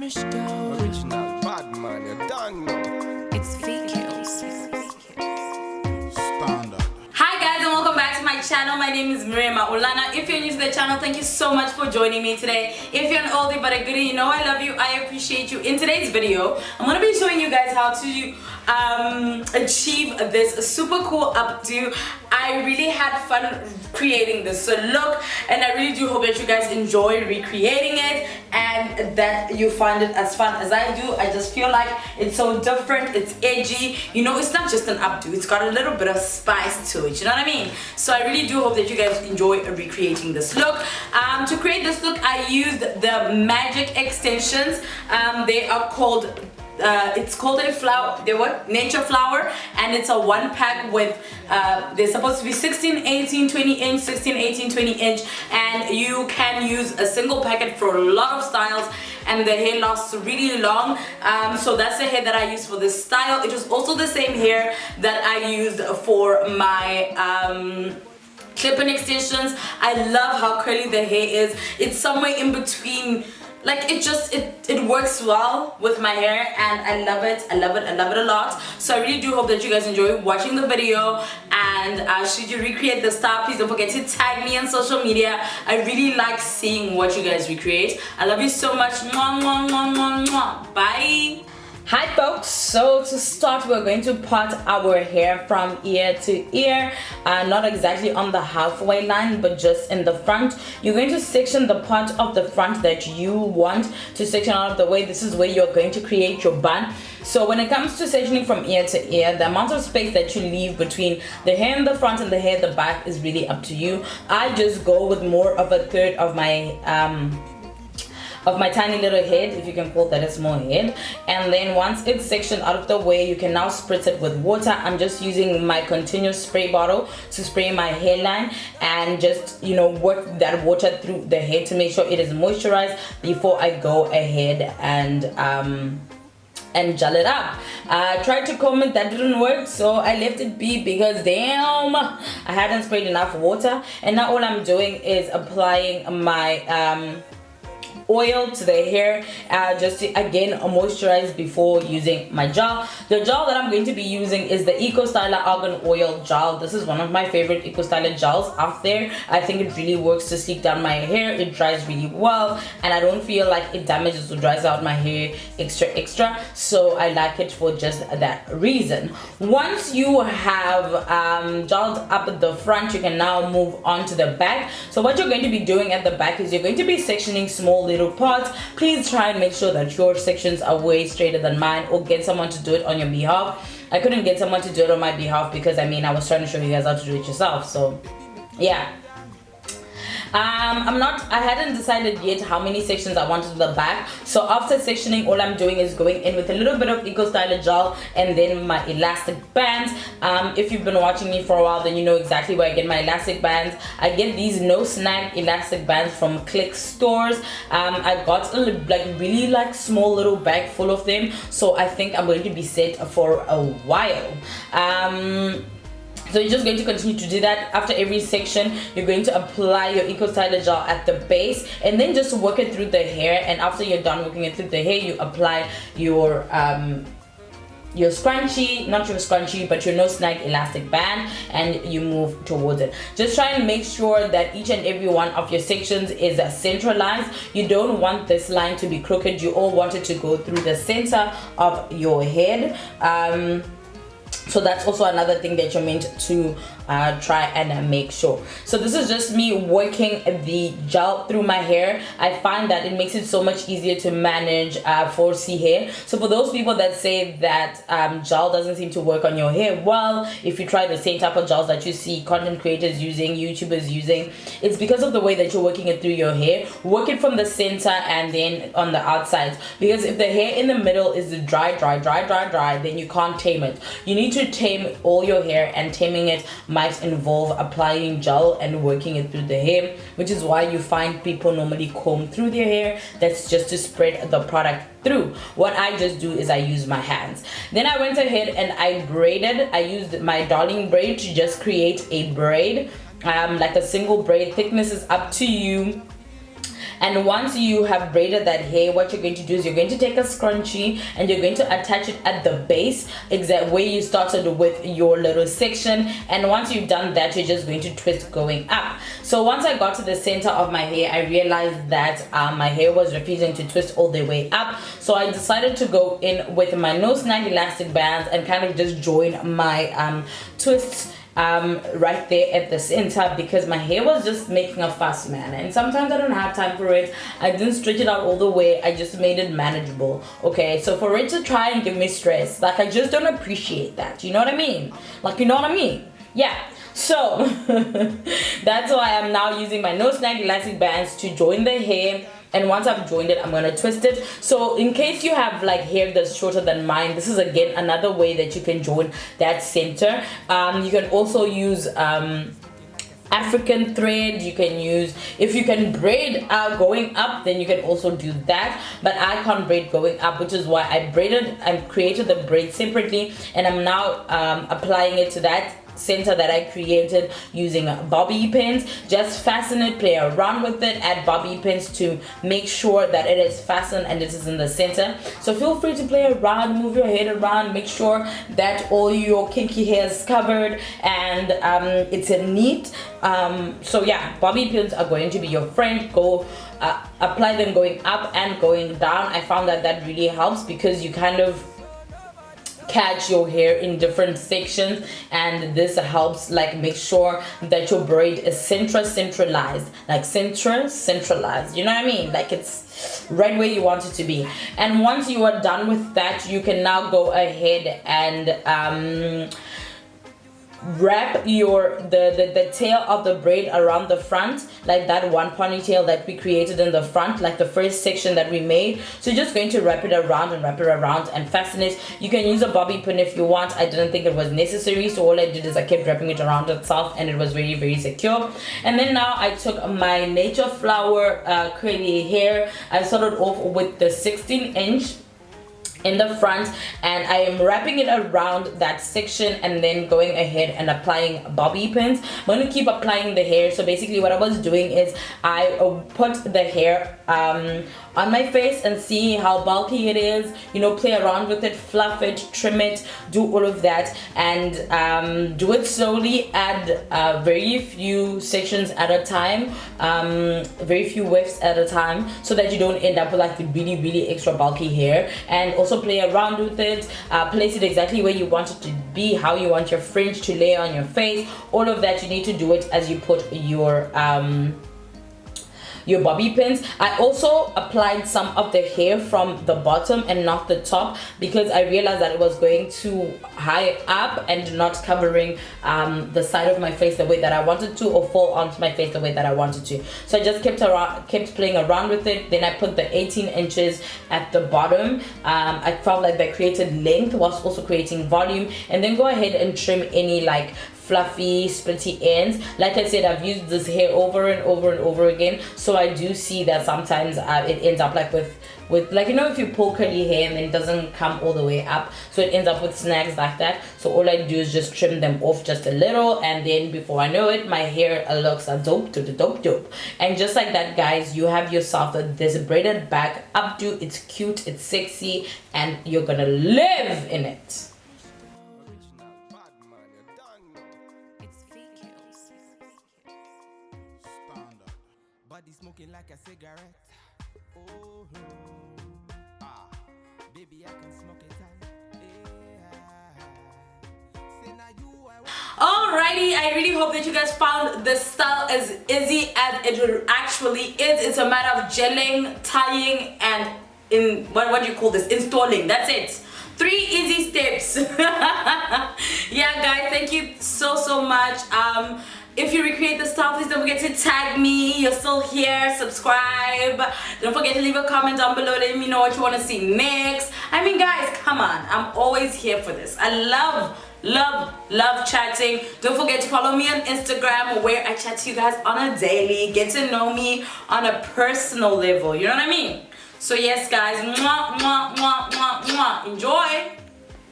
Original bad man, you don't know. It's VQs. Standard. Hi guys and welcome back to my channel. My name is Miriam Olana. If you're new to the channel, thank you so much for joining me today. If you're an oldie but a goodie, you know I love you, I appreciate you. In today's video, I'm going to be showing you guys how to achieve this super cool updo. I really had fun creating this look, and I really do hope that you guys enjoy recreating it and that you find it as fun as I do. I just feel like it's so different, it's edgy, you know, it's not just an updo, it's got a little bit of spice to it, you know what I mean? So I really do hope that you guys enjoy recreating this look. To create this look, I used the magic extensions. They are called it's called a flower, nature flower, and it's a one pack with they're supposed to be 16, 18, 20 inch, 16, 18, 20 inch, and you can use a single packet for a lot of styles, and the hair lasts really long. So that's the hair that I used for this style. It was also the same hair that I used for my clip-in extensions. I love how curly the hair is. It's somewhere in between. Like it works well with my hair, and I love it a lot. So I really do hope that you guys enjoy watching the video, and should you recreate the style, please don't forget to tag me on social media. I really like seeing what you guys recreate. I love you so much. Mwah, mwah, mwah, mwah, mwah. Bye. Hi folks, so to start we're going to part our hair from ear to ear, not exactly on the halfway line but just in the front. You're going to section the part of the front that you want to section out of the way. This is where you're going to create your bun. So when it comes to sectioning from ear to ear, the amount of space that you leave between the hair in the front and the hair in the back is really up to you. I just go with more of a third of my tiny little head, if you can call that a small head. And then once it's sectioned out of the way, you can now spritz it with water. I'm just using my continuous spray bottle to spray my hairline and just, you know, work that water through the hair to make sure it is moisturized before I go ahead and gel it up. I tried to comb it, that didn't work, so I left it be because damn, I hadn't sprayed enough water. And now all I'm doing is applying my oil to the hair, just to again moisturize before using my gel. The gel that I'm going to be using is the Eco Styler Argan Oil Gel. This is one of my favorite Eco Styler gels out there. I think it really works to sleek down my hair. It dries really well, and I don't feel like it damages or dries out my hair extra, so I like it for just that reason. Once you have gelled up at the front, you can now move on to the back. So what you're going to be doing at the back is you're going to be sectioning small little parts. Please try and make sure that your sections are way straighter than mine, or get someone to do it on your behalf. I couldn't get someone to do it on my behalf because I mean I was trying to show you guys how to do it yourself, so yeah. I hadn't decided yet how many sections I wanted at the back. So after sectioning, all I'm doing is going in with a little bit of Eco Styler gel and then my elastic bands. If you've been watching me for a while, then you know exactly where I get my elastic bands. I get these no snag elastic bands from Click stores. I got a really small little bag full of them, so I think I'm going to be set for a while. So you're just going to continue to do that. After every section, you're going to apply your Eco Styler gel at the base and then just work it through the hair. And after you're done working it through the hair, you apply your scrunchie, not your scrunchie, but your no snag elastic band, and you move towards it. Just try and make sure that each and every one of your sections is centralized. You don't want this line to be crooked. You all want it to go through the center of your head. So that's also another thing that you're meant to try and make sure. So this is just me working the gel through my hair. I find that it makes it so much easier to manage 4C hair. So for those people that say that gel doesn't seem to work on your hair, well, if you try the same type of gels that you see content creators using, YouTubers using, it's because of the way that you're working it through your hair. Work it from the center and then on the outsides, because if the hair in the middle is dry, then you can't tame it. You need to tame all your hair, and taming it might involve applying gel and working it through the hair, which is why you find people normally comb through their hair. That's just to spread the product through. What I just do is I use my hands. Then I went ahead and I braided. I used my darling braid to just create a braid, like a single braid. Thickness is up to you. And once you have braided that hair, what you're going to do is you're going to take a scrunchie and you're going to attach it at the base, exact where you started with your little section. And once you've done that, you're just going to twist going up. So once I got to the center of my hair, I realized that my hair was refusing to twist all the way up. So I decided to go in with my no snag elastic bands and kind of just join my twists right there at the center, because my hair was just making a fuss, man, and sometimes I don't have time for it. I didn't stretch it out all the way, I just made it manageable. Okay, so for it to try and give me stress, like, I just don't appreciate that, you know what I mean? Like, you know what I mean? Yeah. So that's why I'm now using my no snag elastic bands to join the hair. And once I've joined it, I'm going to twist it. So in case you have like hair that's shorter than mine, this is again another way that you can join that center. You can also use African thread. You can use, if you can braid going up, then you can also do that, but I can't braid going up, which is why I braided and created the braid separately, and I'm now applying it to that center that I created using bobby pins. Just fasten it, play around with it, add bobby pins to make sure that it is fastened and it is in the center. So feel free to play around, move your head around, make sure that all your kinky hair is covered and it's a neat. So yeah, bobby pins are going to be your friend. Go apply them going up and going down. I found that that really helps because you kind of catch your hair in different sections, and this helps like make sure that your braid is centralized, like centralized, you know what I mean, like it's right where you want it to be. And once you are done with that, you can now go ahead and wrap your the tail of the braid around the front, like that one ponytail that we created in the front, like the first section that we made. So you're just going to wrap it around and fasten it. You can use a bobby pin if you want. I didn't think it was necessary, so all I did is I kept wrapping it around itself and it was very, very secure. And then now I took my nature flower curly hair. I started off with the 16-inch in the front, and I am wrapping it around that section and then going ahead and applying bobby pins. I'm going to keep applying the hair. So basically what I was doing is I put the hair on my face and see how bulky it is, you know, play around with it, fluff it, trim it, do all of that, and do it slowly. Add very few sections at a time, very few wefts at a time, so that you don't end up with like the really, really extra bulky hair. And also play around with it, place it exactly where you want it to be, how you want your fringe to lay on your face. All of that you need to do it as you put your bobby pins. I also applied some of the hair from the bottom and not the top, because I realized that it was going too high up and not covering the side of my face the way that I wanted to, or fall onto my face the way that I wanted to. So I just kept playing around with it. Then I put the 18 inches at the bottom. I felt like that created length whilst also creating volume. And then go ahead and trim any like fluffy splitty ends. Like I said, I've used this hair over and over again, so I do see that sometimes it ends up like with like, you know, if you pull curly hair and then it doesn't come all the way up, so it ends up with snags like that. So all I do is just trim them off just a little, and then before I know it, my hair looks a dope. And just like that, guys, you have yourself this braided back updo. It's cute, it's sexy, and you're gonna live in it. Body smoking like a cigarette. Oh, baby, I can smoke it Alrighty, I really hope that you guys found this style as easy as it actually is. It's a matter of gelling, tying, and what do you call this? Installing. That's it. 3 easy steps. Yeah, guys, thank you so much. If you recreate the style, please don't forget to tag me. You're still here, subscribe. Don't forget to leave a comment down below. Let me know what you want to see next. I mean, guys, come on. I'm always here for this. I love chatting. Don't forget to follow me on Instagram, where I chat to you guys on a daily. Get to know me on a personal level. You know what I mean? So yes, guys. Mwah, mwah, mwah, mwah, mwah. Enjoy.